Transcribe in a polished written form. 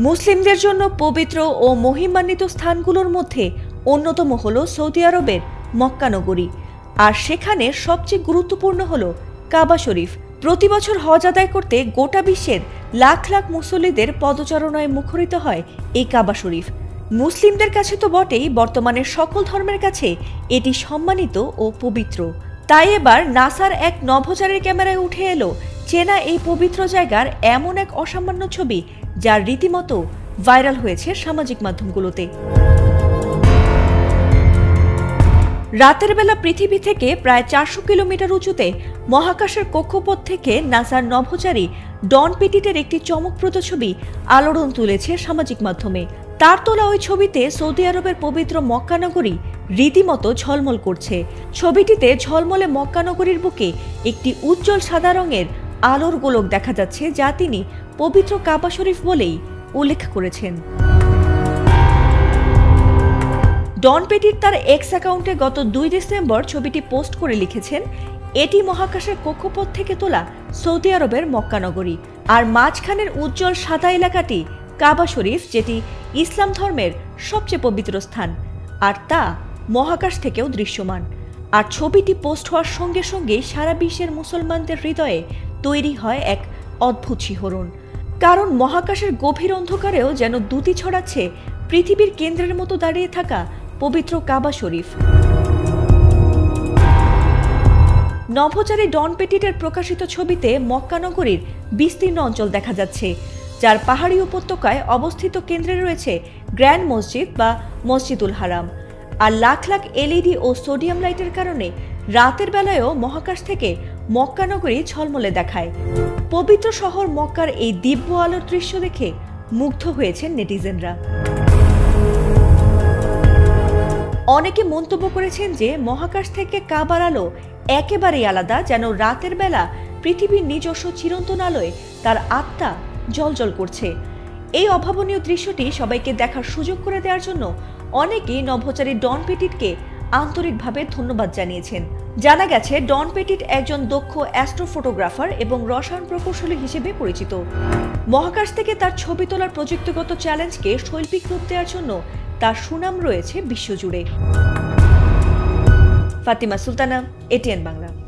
মুসলিমদের জন্য পবিত্র ও মহিমান্বিত স্থানগুলোর মধ্যে অন্যতম হল সৌদি আরবের মক্কা নগরী, আর সেখানে সবচেয়ে গুরুত্বপূর্ণ হল কাবা শরীফ। প্রতি বছর হজ আদায় করতে গোটা বিশ্বের লাখ লাখ মুসল্লিদের পদচারণায় মুখরিত হয় এই কাবা শরীফ। মুসলিমদের কাছে তো বটেই, বর্তমানে সকল ধর্মের কাছে এটি সম্মানিত ও পবিত্র। তাই এবার নাসার এক নভোচারীর ক্যামেরায় উঠে এলো চেনা এই পবিত্র জায়গার এমন এক অসামান্য ছবি, যার রীতিমতো ভাইরাল হয়েছে সামাজিক মাধ্যমগুলোতে। রাতের বেলা পৃথিবী থেকে প্রায় 400 কিলোমিটার উঁচুতে মহাকাশের কক্ষপথ থেকে নাসার নভোচারী ডন পেটিটের একটি চমকপ্রদ ছবি আলোড়ন তুলেছে সামাজিক মাধ্যমে। তার তোলা ওই ছবিতে সৌদি আরবের পবিত্র মক্কা নগরী রীতিমতো ঝলমল করছে। ছবিটিতে ঝলমলে মক্কা নগরীর বুকে একটি উজ্জ্বল সাদা রঙের আলোর গোলক দেখা যাচ্ছে, যা তিনি পবিত্র কাবা শরীফ বলেই উল্লেখ করেছেন। ডন পেটিট তার এক্স অ্যাকাউন্টে গত 2 ডিসেম্বর ছবিটি পোস্ট করে লিখেছেন, এটি মহাকাশের কক্ষপথ থেকে তোলা সৌদি আরবের মক্কা নগরী, আর মাঝখানের উজ্জ্বল সাদা এলাকাটি কাবা শরীফ, যেটি ইসলাম ধর্মের সবচেয়ে পবিত্র স্থান, আর তা মহাকাশ থেকেও দৃশ্যমান। আর ছবিটি পোস্ট হওয়ার সঙ্গে সঙ্গেই সারা বিশ্বের মুসলমানদের হৃদয়ে তৈরি হয় এক অদ্ভুত শিহরণ, কারণ মহাকাশের গভীর অন্ধকারেও যেন দ্যুতি ছড়াচ্ছে পৃথিবীর কেন্দ্রের মতো দাঁড়িয়ে থাকা পবিত্র কাবা শরীফ। নভোচারী ডন পেটিটের প্রকাশিত ছবিতে মক্কা নগরীর বিস্তীর্ণ অঞ্চল দেখা যাচ্ছে, যার পাহাড়ি উপত্যকায় অবস্থিত কেন্দ্রে রয়েছে গ্র্যান্ড মসজিদ বা মসজিদুল হারাম। আর লাখ লাখ এলইডি ও সোডিয়াম লাইটের কারণে রাতের বেলায়ও মহাকাশ থেকে মক্কা নগরী ঝলমলে দেখায়। পবিত্র শহর মক্কার এই দিব্য আলোর দৃশ্য দেখে মুগ্ধ হয়েছেন নেটিজেনরা। অনেকে মন্তব্য করেছেন যে মহাকাশ থেকে কাবার আলো একেবারেই আলাদা, যেন রাতের বেলা পৃথিবীর নিজস্ব চিরন্তন আলোয় তার আত্মা জ্বলজ্বল করছে। এই অভাবনীয় দৃশ্যটি সবাইকে দেখার সুযোগ করে দেওয়ার জন্য অনেকেই নভোচারী ডন পেটিটকে আন্তরিকভাবে ধন্যবাদ জানিয়েছেন। জানা গেছে, ডন পেটিট একজন দক্ষ অ্যাস্ট্রোফটোগ্রাফার এবং রসায়ন প্রকৌশলী হিসেবে পরিচিত। মহাকাশ থেকে তার ছবি তোলার প্রযুক্তিগত চ্যালেঞ্জকে শৈল্পিক রূপ দেওয়ার জন্য তার সুনাম রয়েছে বিশ্বজুড়ে। ফাতিমা সুলতানা, এটিএন বাংলা।